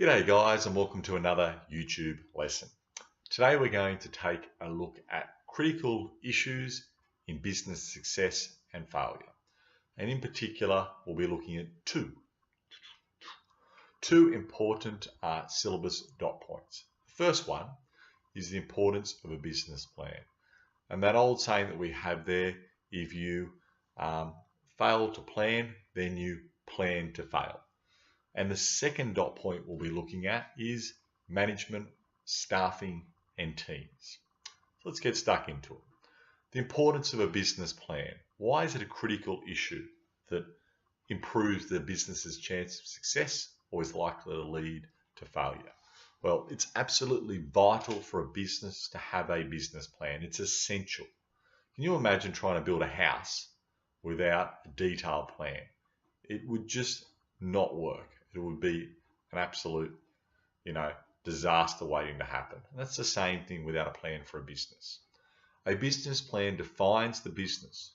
G'day guys, and welcome to another YouTube lesson. Today we're going to take a look at critical issues in business success and failure. And in particular, we'll be looking at two important syllabus dot points. The first one is the importance of a business plan. And that old saying that we have there, if you fail to plan, then you plan to fail. And the second dot point we'll be looking at is management, staffing, and teams. So let's get stuck into it. The importance of a business plan. Why is it a critical issue that improves the business's chance of success or is likely to lead to failure? Well, it's absolutely vital for a business to have a business plan. It's essential. Can you imagine trying to build a house without a detailed plan? It would just not work. It would be an absolute, disaster waiting to happen. And that's the same thing without a plan for a business. A business plan defines the business.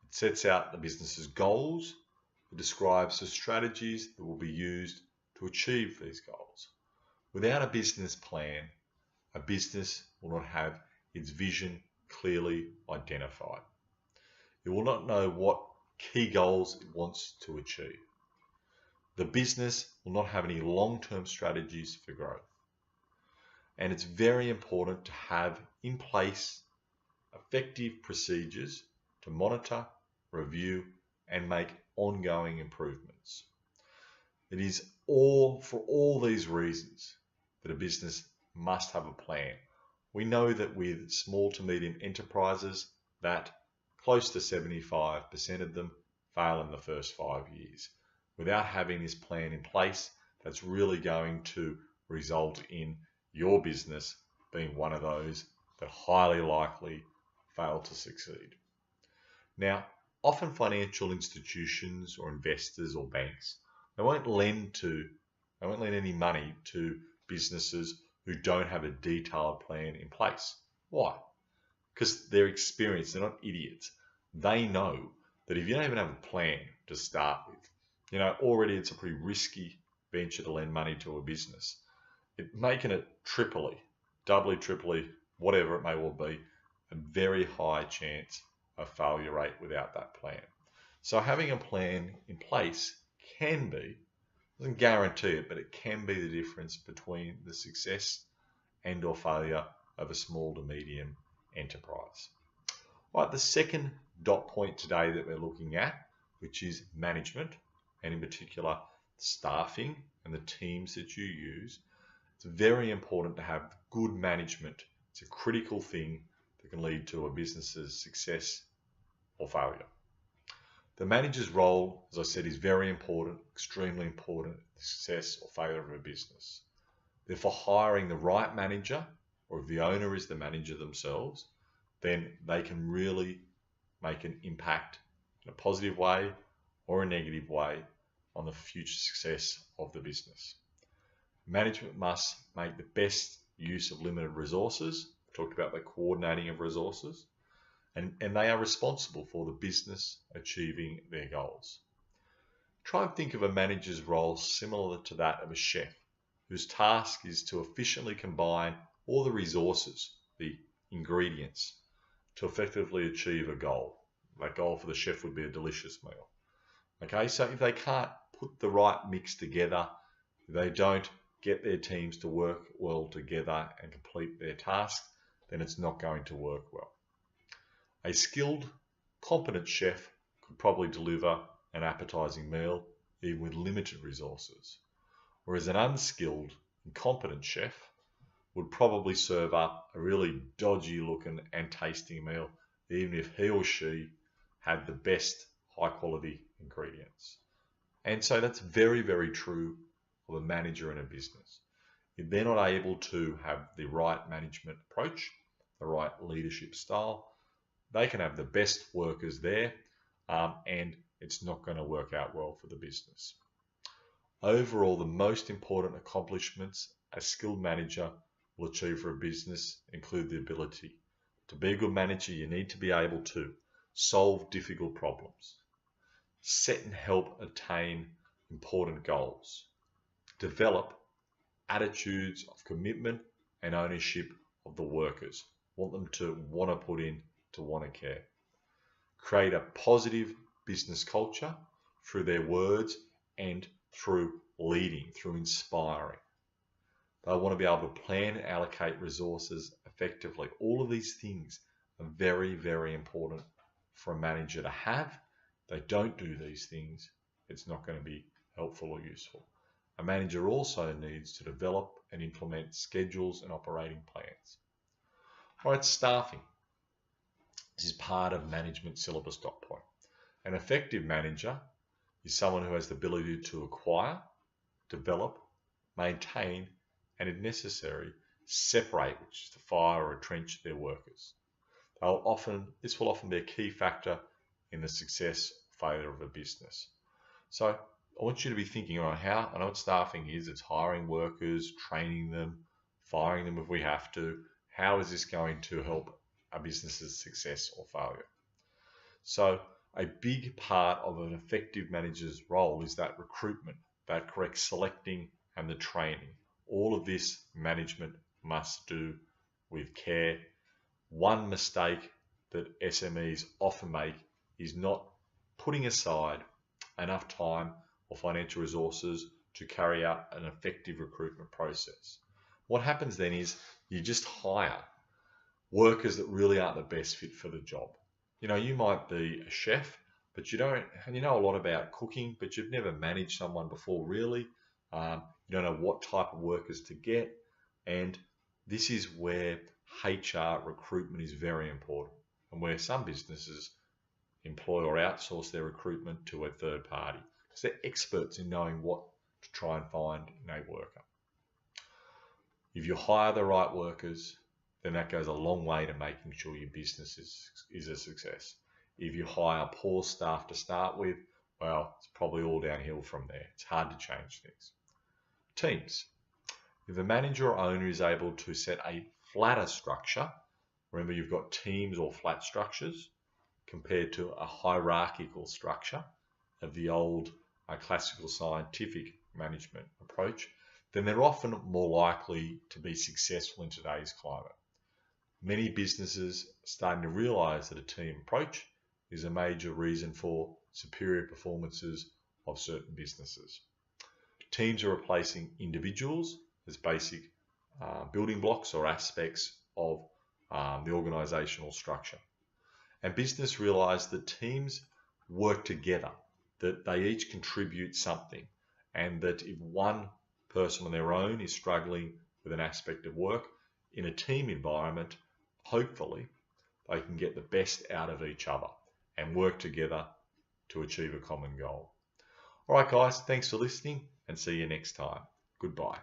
It sets out the business's goals. It describes the strategies that will be used to achieve these goals. Without a business plan, a business will not have its vision clearly identified. It will not know what key goals it wants to achieve. The business will not have any long-term strategies for growth. And it's very important to have in place effective procedures to monitor, review, and make ongoing improvements. It is for all these reasons that a business must have a plan. We know that with small to medium enterprises that close to 75% of them fail in the first 5 years. Without having this plan in place, that's really going to result in your business being one of those that highly likely fail to succeed. Now, often financial institutions or investors or banks, they won't lend any money to businesses who don't have a detailed plan in place. Why? Because they're experienced, they're not idiots. They know that if you don't even have a plan to start with, already it's a pretty risky venture to lend money to a business. Making it doubly, whatever it may well be, a very high chance of failure rate without that plan. So having a plan in place doesn't guarantee it, but it can be the difference between the success and or failure of a small to medium enterprise. All right, the second dot point today that we're looking at, which is management, and in particular staffing and the teams that you use. It's very important to have good management. It's a critical thing that can lead to a business's success or failure. The manager's role, as I said, is very important, extremely important to the success or failure of a business. Therefore, hiring the right manager, or if the owner is the manager themselves, then they can really make an impact in a positive way or a negative way on the future success of the business. Management must make the best use of limited resources. I talked about the coordinating of resources, and they are responsible for the business achieving their goals. Try and think of a manager's role similar to that of a chef, whose task is to efficiently combine all the resources, the ingredients, to effectively achieve a goal. That goal for the chef would be a delicious meal. Okay, so if they can't put the right mix together, if they don't get their teams to work well together and complete their task, then it's not going to work well. A skilled, competent chef could probably deliver an appetizing meal even with limited resources, whereas an unskilled, incompetent chef would probably serve up a really dodgy looking and tasting meal even if he or she had the best high quality ingredients. And so that's very, very true of a manager in a business. If they're not able to have the right management approach, the right leadership style, they can have the best workers there, and it's not going to work out well for the business. Overall, the most important accomplishments a skilled manager will achieve for a business include the ability. To be a good manager, you need to be able to solve difficult problems, set and help attain important goals, develop attitudes of commitment and ownership of the workers. Want them to want to put in, to want to care. Create a positive business culture through their words and through leading, through inspiring. They want to be able to plan and allocate resources effectively. All of these things are very, very important for a manager to have. If they don't do these things, it's not going to be helpful or useful. A manager also needs to develop and implement schedules and operating plans. All right, staffing. This is part of management syllabus. Point. An effective manager is someone who has the ability to acquire, develop, maintain, and if necessary, separate, which is to fire or retrench their workers. This will often be a key factor in the success or failure of a business. So I want you to be thinking, all right, how, I know what staffing is, it's hiring workers, training them, firing them if we have to. How is this going to help a business's success or failure? So a big part of an effective manager's role is that recruitment, that correct selecting and the training. All of this management must do with care. One mistake that SMEs often make is not putting aside enough time or financial resources to carry out an effective recruitment process. What happens then is you just hire workers that really aren't the best fit for the job. You know, you might be a chef, but you know a lot about cooking, but you've never managed someone before really. You don't know what type of workers to get, and this is where HR recruitment is very important, and where some businesses employ or outsource their recruitment to a third party because they're experts in knowing what to try and find in a worker. If you hire the right workers, then that goes a long way to making sure your business is a success. If you hire poor staff to start with, well, it's probably all downhill from there. It's hard to change things. Teams. If the manager or owner is able to set a flatter structure, remember you've got teams or flat structures compared to a hierarchical structure of the old classical scientific management approach, then they're often more likely to be successful in today's climate. Many businesses are starting to realize that a team approach is a major reason for superior performances of certain businesses. Teams are replacing individuals as basic building blocks or aspects of the organizational structure. And business realize that teams work together, that they each contribute something, and that if one person on their own is struggling with an aspect of work, in a team environment, hopefully they can get the best out of each other and work together to achieve a common goal. All right, guys, thanks for listening and see you next time. Goodbye.